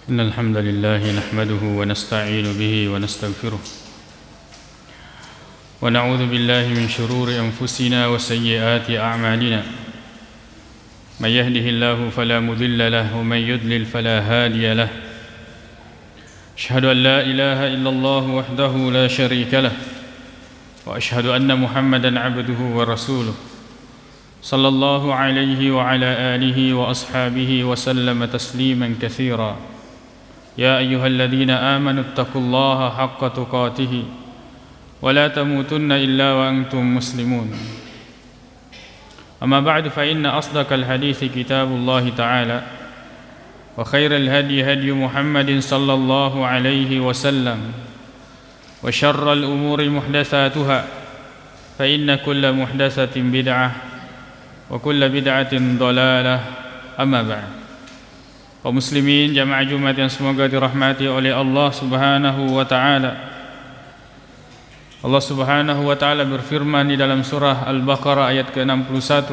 إن الحمد لله نحمده ونستعين به ونستغفره ونعوذ بالله من شرور أنفسنا وسيئات أعمالنا من يهده الله فلا مضل له ومن يضلل فلا هادي له أشهد أن لا إله إلا الله وحده لا شريك له وأشهد أن محمدا عبده ورسوله صلى الله عليه وعلى آله وأصحابه وسلم تسليما كثيرا يا أيها الذين آمنوا اتقوا الله حق تقاته ولا تموتن إلا وأنتم مسلمون أما بعد فإن أصدق الحديث كتاب الله تعالى وخير الهدي هدي محمد صلى الله عليه وسلم وشر الأمور محدثاتها فإن كل محدثة بدعة وكل بدعة ضلالة أما بعد. Kaum muslimin jamaah Jumat yang semoga dirahmati oleh Allah Subhanahu wa taala. Allah Subhanahu wa taala berfirman di dalam surah Al-Baqarah ayat ke-61.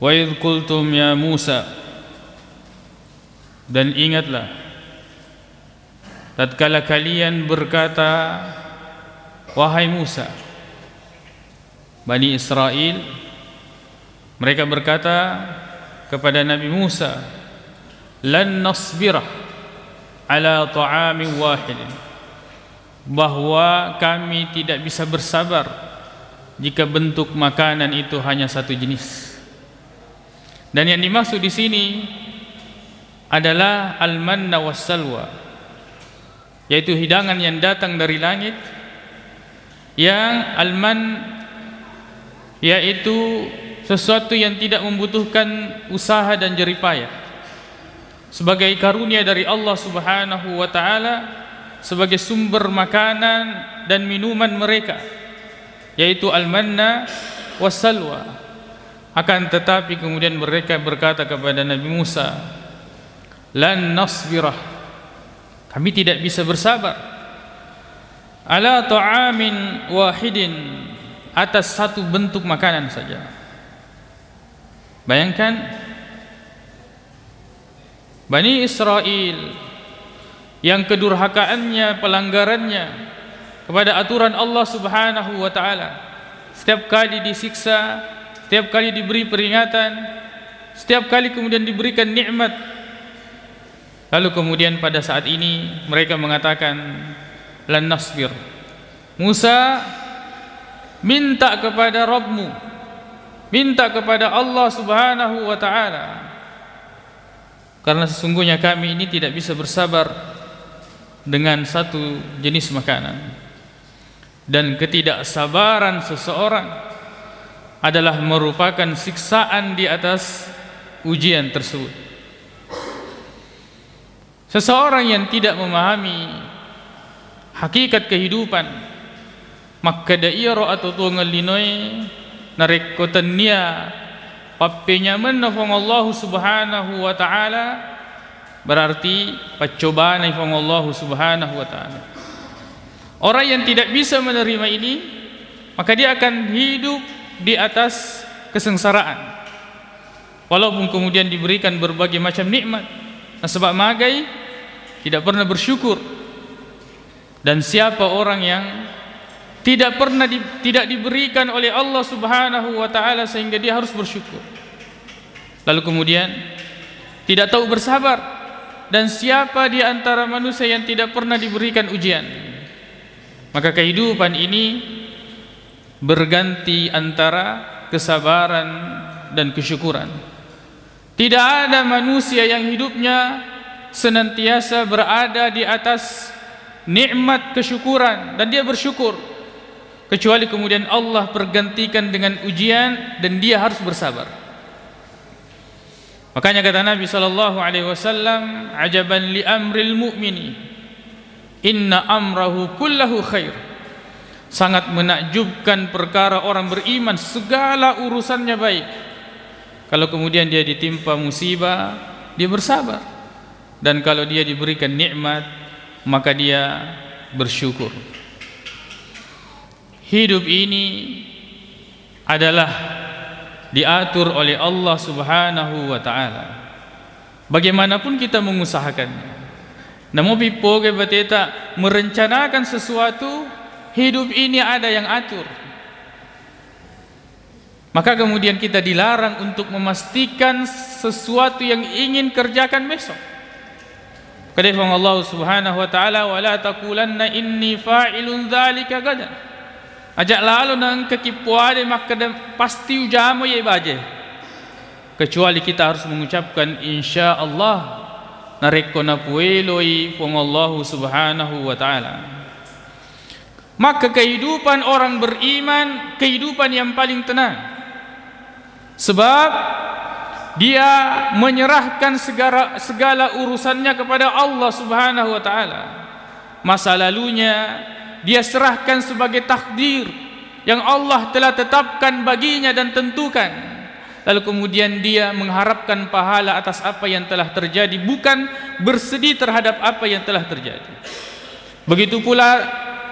Wa idh qultum ya Musa, dan ingatlah tatkala kalian berkata wahai Musa. Bani Israel mereka berkata kepada Nabi Musa, lan nasbirah ala ta'amin wahidin, bahwa kami tidak bisa bersabar jika bentuk makanan itu hanya satu jenis. Dan yang dimaksud di sini adalah al-manna was-salwa, yaitu hidangan yang datang dari langit. Yang al-man yaitu sesuatu yang tidak membutuhkan usaha dan jerih payah, sebagai karunia dari Allah Subhanahu wa taala, sebagai sumber makanan dan minuman mereka, yaitu al-manna was-salwa. Akan tetapi kemudian mereka berkata kepada Nabi Musa, lan nasbirah, kami tidak bisa bersabar, ala ta'amin wahidin, atas satu bentuk makanan saja. Bayangkan Bani Israel yang kedurhakaannya, pelanggarannya kepada aturan Allah Subhanahu wa taala, setiap kali disiksa, setiap kali diberi peringatan, setiap kali kemudian diberikan nikmat, lalu kemudian pada saat ini mereka mengatakan lan nasbir. Musa, minta kepada Rabbmu, minta kepada Allah Subhanahu wa taala, karena sesungguhnya kami ini tidak bisa bersabar dengan satu jenis makanan. Dan ketidaksabaran seseorang adalah merupakan siksaan di atas ujian tersebut. Seseorang yang tidak memahami hakikat kehidupan, maka dairo atau tuangan linoi narik kotania papenya menafong Allah Subhanahu wa taala, berarti percobaan ifong Allah Subhanahu wa taala. Orang yang tidak bisa menerima ini, maka dia akan hidup di atas kesengsaraan, walaupun kemudian diberikan berbagai macam nikmat. Nah, sebab magai tidak pernah bersyukur. Dan siapa orang yang tidak diberikan oleh Allah Subhanahu wa taala sehingga dia harus bersyukur, lalu kemudian tidak tahu bersabar? Dan siapa di antara manusia yang tidak pernah diberikan ujian? Maka kehidupan ini berganti antara kesabaran dan kesyukuran. Tidak ada manusia yang hidupnya senantiasa berada di atas nikmat kesyukuran dan dia bersyukur, kecuali kemudian Allah pergantikan dengan ujian dan dia harus bersabar. Makanya kata Nabi sallallahu alaihi wasallam, ajaban li amril mu'mini, inna amrahu kullahu khair. Sangat menakjubkan perkara orang beriman, segala urusannya baik. Kalau kemudian dia ditimpa musibah, dia bersabar. Dan kalau dia diberikan nikmat, maka dia bersyukur. Hidup ini adalah diatur oleh Allah Subhanahu wa taala. bagaimanapun kita mengusahakannya. Namun pipo ke bateta merencanakan sesuatu, hidup ini ada yang atur. Maka kemudian kita dilarang untuk memastikan sesuatu yang ingin kerjakan besok. Kata Allah Subhanahu wa taala, wala taqulanna inni fa'ilun dzalika gadan. Ajak lalu nang kekipuade maka pasti ujamo ye baje. Kecuali kita harus mengucapkan insyaallah nareko na pueloi pong Allah Subhanahu wa taala. Maka kehidupan orang beriman kehidupan yang paling tenang. Sebab dia menyerahkan segala urusannya kepada Allah Subhanahu wa taala. Masa lalunya dia serahkan sebagai takdir yang Allah telah tetapkan baginya dan tentukan. Lalu kemudian dia mengharapkan pahala atas apa yang telah terjadi, bukan bersedih terhadap apa yang telah terjadi. Begitu pula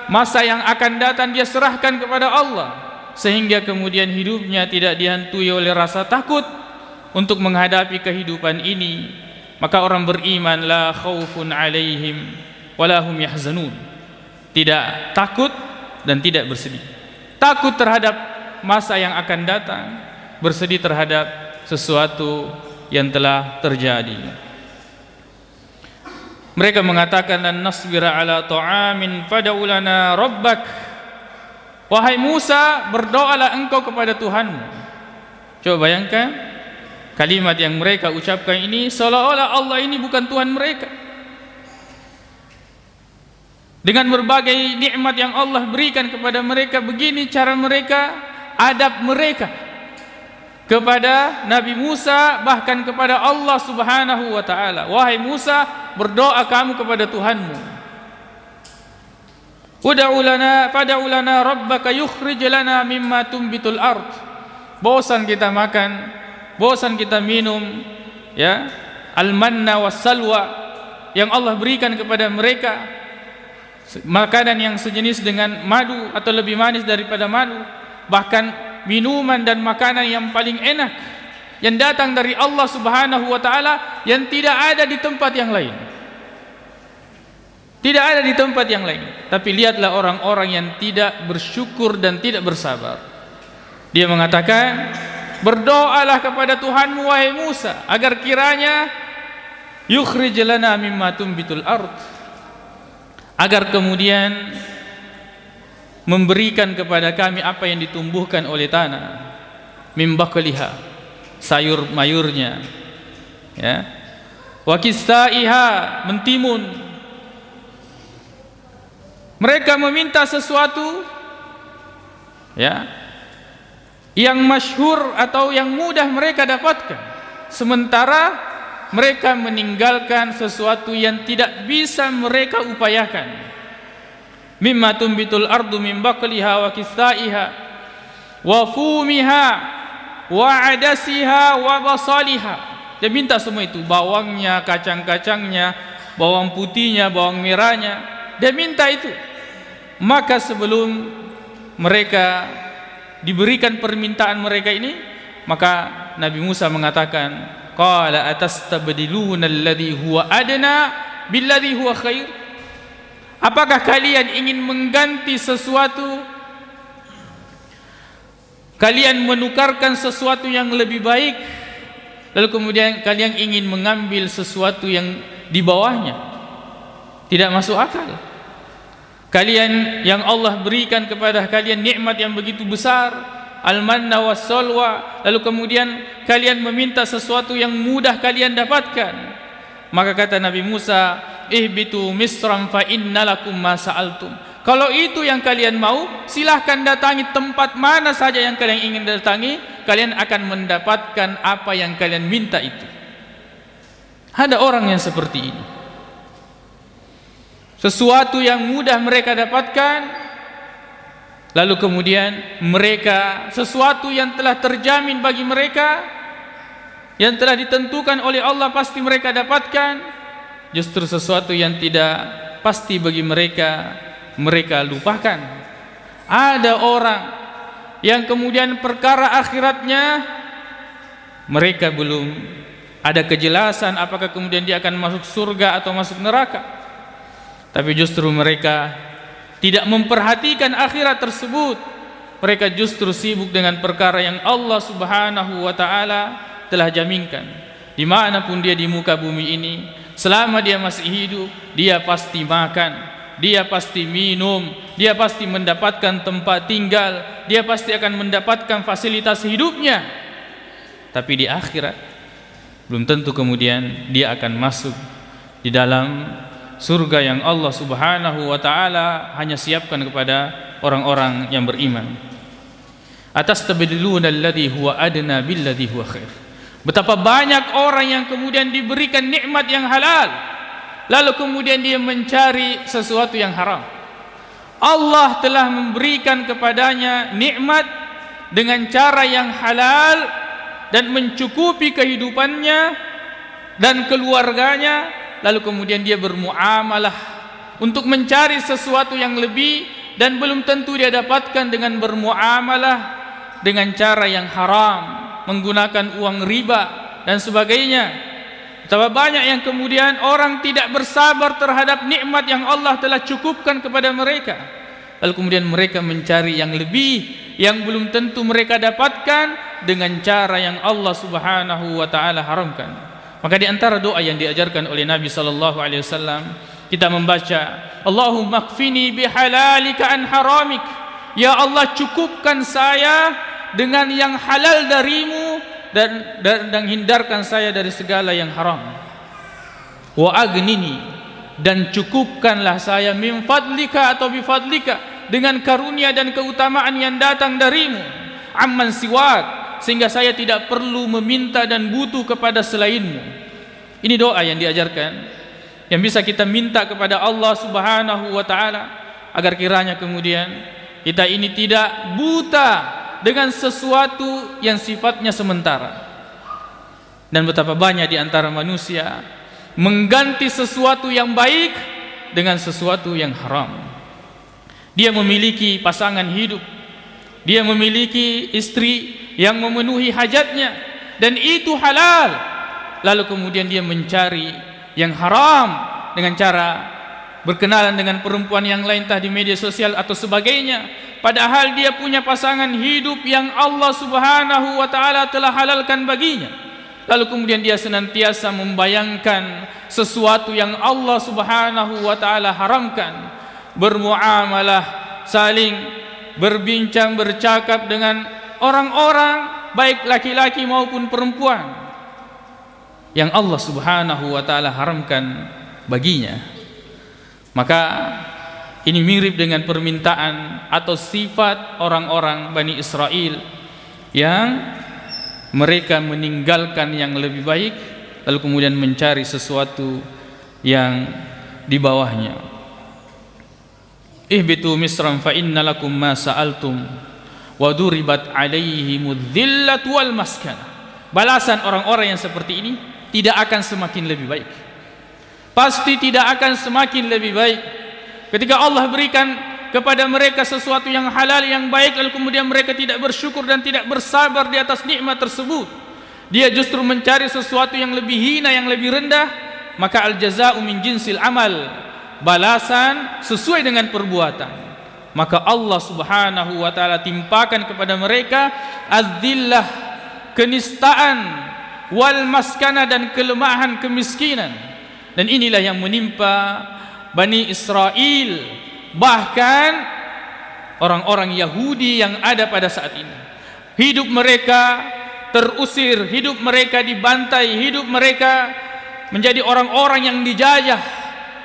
masa yang akan datang dia serahkan kepada Allah, sehingga kemudian hidupnya tidak dihantui oleh rasa takut untuk menghadapi kehidupan ini. Maka orang beriman la khaufun alaihim wala hum yahzanun, tidak takut dan tidak bersedih. Takut terhadap masa yang akan datang, bersedih terhadap sesuatu yang telah terjadi. Mereka mengatakan lan nasbira ala ta'amin fad'u lana rabbak. Wahai Musa, berdoalah engkau kepada Tuhanmu. Coba bayangkan kalimat yang mereka ucapkan ini seolah-olah Allah ini bukan Tuhan mereka. Dengan berbagai nikmat yang Allah berikan kepada mereka, begini cara mereka, adab mereka kepada Nabi Musa, bahkan kepada Allah Subhanahu wa taala. Wahai Musa, berdoa kamu kepada Tuhanmu. Ud'u lana fad'u lana rabbaka yukhrij lana mimma tumbitul ard. Bosan kita makan, bosan kita minum, ya, al-manna was-salwa yang Allah berikan kepada mereka, makanan yang sejenis dengan madu atau lebih manis daripada madu, bahkan minuman dan makanan yang paling enak yang datang dari Allah Subhanahu wa taala yang tidak ada di tempat yang lain. Tidak ada di tempat yang lain. Tapi lihatlah orang-orang yang tidak bersyukur dan tidak bersabar. Dia mengatakan, berdoalah kepada Tuhanmu wahai Musa, agar kiranya yukhrij lana mimma tumbitul ard, agar kemudian memberikan kepada kami apa yang ditumbuhkan oleh tanah, mim bakliha, sayur mayurnya, ya, wa kisaiha, mentimun. Mereka meminta sesuatu, ya, yang masyhur atau yang mudah mereka dapatkan, sementara mereka meninggalkan sesuatu yang tidak bisa mereka upayakan. Mimma tumbitul ardu min baqliha wa kisaiha wa fumiha wa adasiha wa basaliha. Dia minta semua itu, bawangnya, kacang-kacangnya, bawang putihnya, bawang merahnya, dia minta itu. Maka sebelum mereka diberikan permintaan mereka ini, maka Nabi Musa mengatakan, qala atastabdiluna alladhi huwa adna billadhi huwa khair. Apakah kalian ingin mengganti sesuatu, kalian menukarkan sesuatu yang lebih baik, lalu kemudian kalian ingin mengambil sesuatu yang di bawahnya? Tidak masuk akal. Kalian yang Allah berikan kepada kalian nikmat yang begitu besar, al-manna was-salwa, lalu kemudian kalian meminta sesuatu yang mudah kalian dapatkan. Maka kata Nabi Musa, ihbitu misram fa innalakum ma sa'altum. Kalau itu yang kalian mau, silahkan datangi tempat mana saja yang kalian ingin datangi, kalian akan mendapatkan apa yang kalian minta itu. Ada orang yang seperti ini. Sesuatu yang mudah mereka dapatkan, lalu kemudian mereka, sesuatu yang telah terjamin bagi mereka, yang telah ditentukan oleh Allah pasti mereka dapatkan, justru sesuatu yang tidak pasti bagi mereka, mereka lupakan. Ada orang yang kemudian perkara akhiratnya mereka belum ada kejelasan apakah kemudian dia akan masuk surga atau masuk neraka. Tapi justru mereka tidak memperhatikan akhirat tersebut. Mereka justru sibuk dengan perkara yang Allah Subhanahu wa ta'ala telah jaminkan. Dimanapun dia di muka bumi ini, selama dia masih hidup, dia pasti makan, dia pasti minum, dia pasti mendapatkan tempat tinggal, dia pasti akan mendapatkan fasilitas hidupnya. Tapi di akhirat belum tentu kemudian dia akan masuk di dalam surga yang Allah Subhanahu wa ta'ala hanya siapkan kepada orang-orang yang beriman. Atastabdiluna alladhi huwa adna billadhi huwa khair. Betapa banyak orang yang kemudian diberikan nikmat yang halal, lalu kemudian dia mencari sesuatu yang haram. Allah telah memberikan kepadanya nikmat dengan cara yang halal dan mencukupi kehidupannya dan keluarganya, lalu kemudian dia bermuamalah untuk mencari sesuatu yang lebih, dan belum tentu dia dapatkan dengan bermuamalah dengan cara yang haram, menggunakan uang riba dan sebagainya. Betapa banyak yang kemudian orang tidak bersabar terhadap nikmat yang Allah telah cukupkan kepada mereka, lalu kemudian mereka mencari yang lebih yang belum tentu mereka dapatkan dengan cara yang Allah Subhanahu wa ta'ala haramkan. Maka di antara doa yang diajarkan oleh Nabi sallallahu alaihi wasallam, kita membaca, Allahumma kfini bihalalika an haramik. Ya Allah, cukupkan saya dengan yang halal darimu dan hindarkan saya dari segala yang haram. Wa agnini, dan cukupkanlah saya min fadlika atau bifadlika, dengan karunia dan keutamaan yang datang darimu, amman siwak, sehingga saya tidak perlu meminta dan butuh kepada selainmu. Ini doa yang diajarkan, yang bisa kita minta kepada Allah Subhanahu wa ta'ala, agar kiranya kemudian kita ini tidak buta dengan sesuatu yang sifatnya sementara. Dan betapa banyak di antara manusia mengganti sesuatu yang baik dengan sesuatu yang haram. Dia memiliki pasangan hidup, dia memiliki istri yang memenuhi hajatnya, dan itu halal, lalu kemudian dia mencari yang haram dengan cara berkenalan dengan perempuan yang lain, entah di media sosial atau sebagainya, padahal dia punya pasangan hidup yang Allah Subhanahu wa ta'ala telah halalkan baginya. Lalu kemudian dia senantiasa membayangkan sesuatu yang Allah Subhanahu wa ta'ala haramkan, bermuamalah, saling berbincang, bercakap dengan orang-orang, baik laki-laki maupun perempuan, yang Allah Subhanahu wa ta'ala haramkan baginya. Maka ini mirip dengan permintaan atau sifat orang-orang Bani Israel yang mereka meninggalkan yang lebih baik, lalu kemudian mencari sesuatu yang di bawahnya. Ihbitu misran fa inna lakum ma sa'altum wa duribat alaihimudz dhillatu wal maskanah. Balasan orang-orang yang seperti ini tidak akan semakin lebih baik. Pasti tidak akan semakin lebih baik. Ketika Allah berikan kepada mereka sesuatu yang halal, yang baik, lalu kemudian mereka tidak bersyukur dan tidak bersabar di atas nikmat tersebut, dia justru mencari sesuatu yang lebih hina, yang lebih rendah, maka al-jaza'u min jinsil amal, balasan sesuai dengan perbuatan. Maka Allah Subhanahu wa ta'ala timpakan kepada mereka az-zillah, kenistaan, wal maskana, dan kelemahan, kemiskinan. Dan inilah yang menimpa Bani Israel, bahkan orang-orang Yahudi yang ada pada saat ini. Hidup mereka terusir, hidup mereka dibantai, hidup mereka menjadi orang-orang yang dijajah.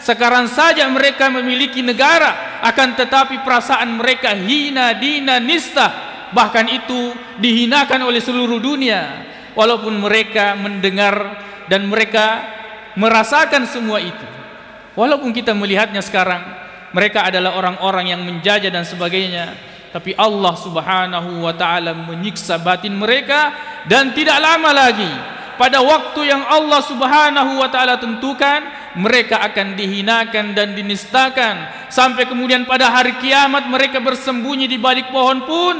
Sekarang saja mereka memiliki negara, akan tetapi perasaan mereka hina, dina, nista, bahkan itu dihinakan oleh seluruh dunia. Walaupun mereka mendengar dan mereka merasakan semua itu, walaupun kita melihatnya sekarang mereka adalah orang-orang yang menjajah dan sebagainya, tapi Allah Subhanahu wa ta'ala menyiksa batin mereka, dan tidak lama lagi pada waktu yang Allah Subhanahu wa ta'ala tentukan, mereka akan dihinakan dan dinistakan, sampai kemudian pada hari kiamat mereka bersembunyi di balik pohon pun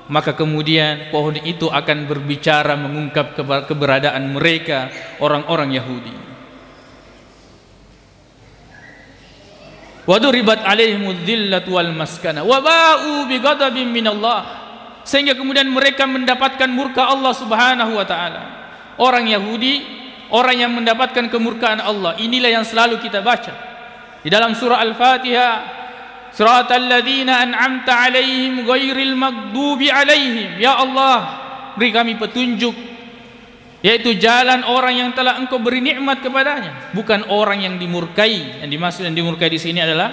maka kemudian pohon itu akan berbicara mengungkap keberadaan mereka, orang-orang Yahudi. Wa duribat alaihimudz dzillatu wal maskana wa ba'u bighadabin minallah, sehingga kemudian mereka mendapatkan murka Allah Subhanahu wa taala. Orang Yahudi, orang yang mendapatkan kemurkaan Allah, inilah yang selalu kita baca di dalam surah Al-Fatihah, siratal ladzina an'amta alaihim ghairil maghdubi alaihim. Ya Allah, beri kami petunjuk, yaitu jalan orang yang telah Engkau beri nikmat kepadanya, bukan orang yang dimurkai. Yang dimaksud dan dimurkai di sini adalah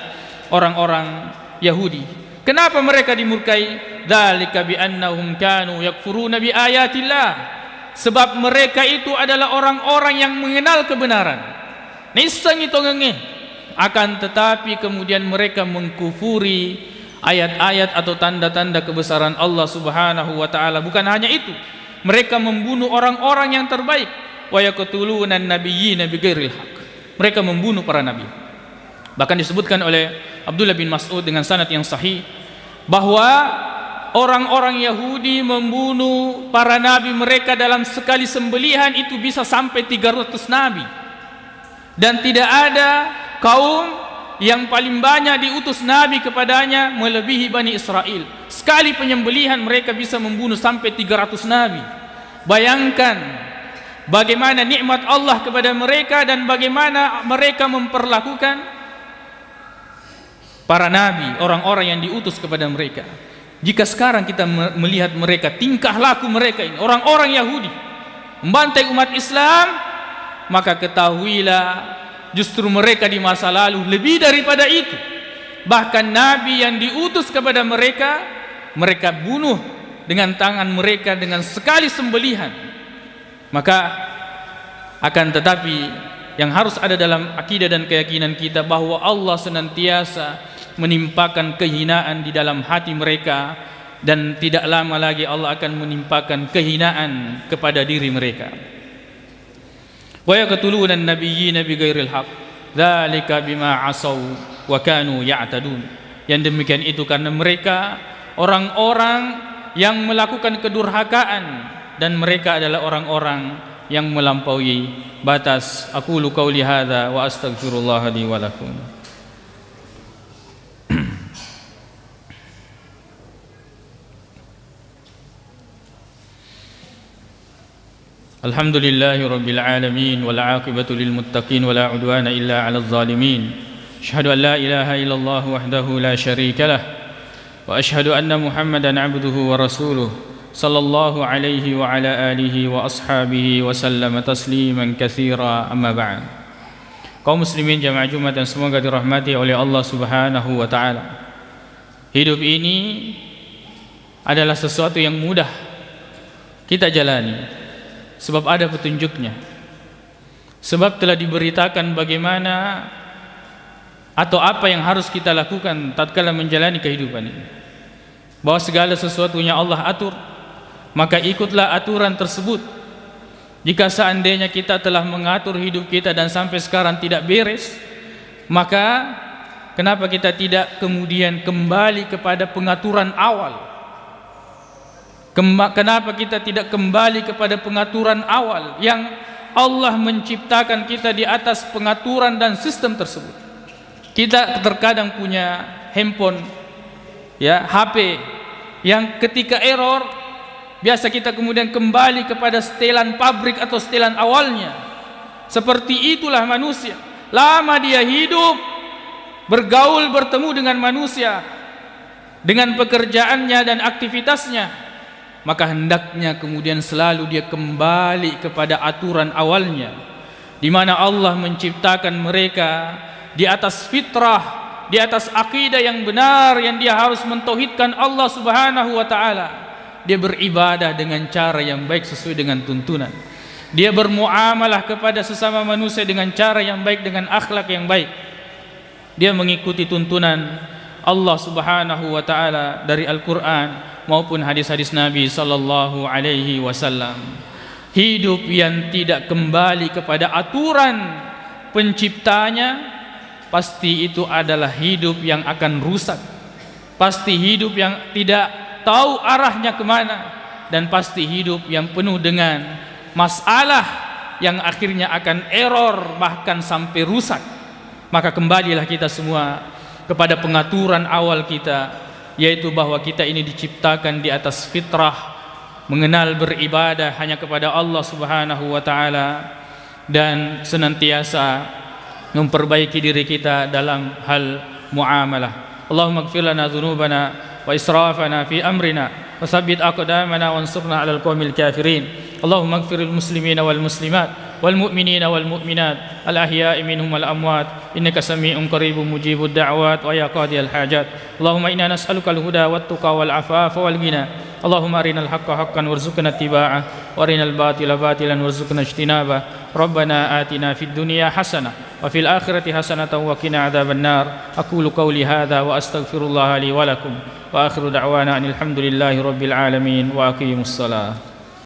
orang-orang Yahudi. Kenapa mereka dimurkai? Dzalika bi annahum kanu yakfuruna bi ayatillah. Sebab mereka itu adalah orang-orang yang mengenal kebenaran. Nisang itu ngengeh. Akan tetapi kemudian mereka mengkufuri ayat-ayat atau tanda-tanda kebesaran Allah Subhanahu wa taala. Bukan hanya itu, mereka membunuh orang-orang yang terbaik. Wa yaqtuluna an-nabiyyina bighairil haqq. Mereka membunuh para nabi. Bahkan disebutkan oleh Abdullah bin Mas'ud dengan sanad yang sahih bahwa orang-orang Yahudi membunuh para nabi mereka dalam sekali sembelihan itu bisa sampai 300 nabi. Dan tidak ada kaum yang paling banyak diutus nabi kepadanya melebihi Bani Israel. Sekali penyembelihan mereka bisa membunuh sampai 300 nabi. Bayangkan bagaimana nikmat Allah kepada mereka dan bagaimana mereka memperlakukan para nabi, orang-orang yang diutus kepada mereka. Jika sekarang kita melihat mereka, tingkah laku mereka ini, orang-orang Yahudi membantai umat Islam, maka ketahuilah justru mereka di masa lalu lebih daripada itu. Bahkan nabi yang diutus kepada mereka, mereka bunuh dengan tangan mereka dengan sekali sembelihan. Maka akan tetapi yang harus ada dalam akidah dan keyakinan kita bahwa Allah senantiasa menimpakan kehinaan di dalam hati mereka, dan tidak lama lagi Allah akan menimpakan kehinaan kepada diri mereka. Wa yaqtuluna an-nabiyyina bighairil haqq dzalika bima asaw wa kanu ya'tadun. Yang demikian itu karena mereka orang-orang yang melakukan kedurhakaan dan mereka adalah orang-orang yang melampaui batas. Aqulu qauli hadza wa astaghfirullah li wa lakum. Alhamdulillahi rabbil alamin wal aqibatu lil muttaqin wala udwana illa 'alal zalimin. Asyhadu an la ilaha illallah wahdahu la syarika lah wa asyhadu anna Muhammadan 'abduhu wa rasuluh sallallahu alaihi wa ala alihi wa ashabihi wa sallama tasliman katsira, amma ba'd. Kaum muslimin jamaah Jumat yang semoga dirahmati oleh Allah Subhanahu wa taala. Hidup ini adalah sesuatu yang mudah kita jalani sebab ada petunjuknya, sebab telah diberitakan bagaimana atau apa yang harus kita lakukan tatkala menjalani kehidupan ini, bahwa segala sesuatunya Allah atur, maka ikutlah aturan tersebut. Jika seandainya kita telah mengatur hidup kita dan sampai sekarang tidak beres, maka kenapa kita tidak kemudian kembali kepada pengaturan awal? Kenapa kita tidak kembali kepada pengaturan awal yang Allah menciptakan kita di atas pengaturan dan sistem tersebut? Kita terkadang punya handphone, ya, HP yang ketika error biasa kita kemudian kembali kepada setelan pabrik atau setelan awalnya. Seperti itulah manusia. Lama dia hidup, bergaul, bertemu dengan manusia, dengan pekerjaannya dan aktivitasnya, maka hendaknya kemudian selalu dia kembali kepada aturan awalnya, di mana Allah menciptakan mereka di atas fitrah, di atas akidah yang benar, yang dia harus mentauhidkan Allah Subhanahu wa taala. Dia beribadah dengan cara yang baik sesuai dengan tuntunan. Dia bermuamalah kepada sesama manusia dengan cara yang baik, dengan akhlak yang baik. Dia mengikuti tuntunan Allah Subhanahu wa taala dari Al-Qur'an maupun hadis-hadis Nabi sallallahu alaihi wasallam. Hidup yang tidak kembali kepada aturan penciptanya, pasti itu adalah hidup yang akan rusak. Pasti hidup yang tidak tahu arahnya kemana, dan pasti hidup yang penuh dengan masalah yang akhirnya akan error bahkan sampai rusak. Maka kembalilah kita semua kepada pengaturan awal kita, yaitu bahwa kita ini diciptakan di atas fitrah, mengenal beribadah hanya kepada Allah Subhanahu wa taala, dan senantiasa memperbaiki diri kita dalam hal muamalah. Allahumma ighfir lana dhunubana wa israfana fi amrina wa tsabbit aqdamana wansurna 'alal qaumil kafirin. Allahumma ighfir lil muslimina wal muslimat wal mu'minina wal mu'minat al ahya'i minhum wal amwat innaka sami'un qaribun mujibud da'wat wa ya qadiyal hajat. Allahumma inna nas'aluka al huda wat tuqa wal afafa wal ghina. Allahumma arinal haqqa haqqan warzuqna ittiba'ah wa arinal batila batilan warzuqna ijtinabah. Rabbana atina fid dunya hasanah wa fil akhirati hasanatan wa qina adzaban nar. Aqulu qawli hadza wa astaghfirullah li wa lakum wa akhiru da'wana alhamdulillahi rabbil alamin wa aqimus salah.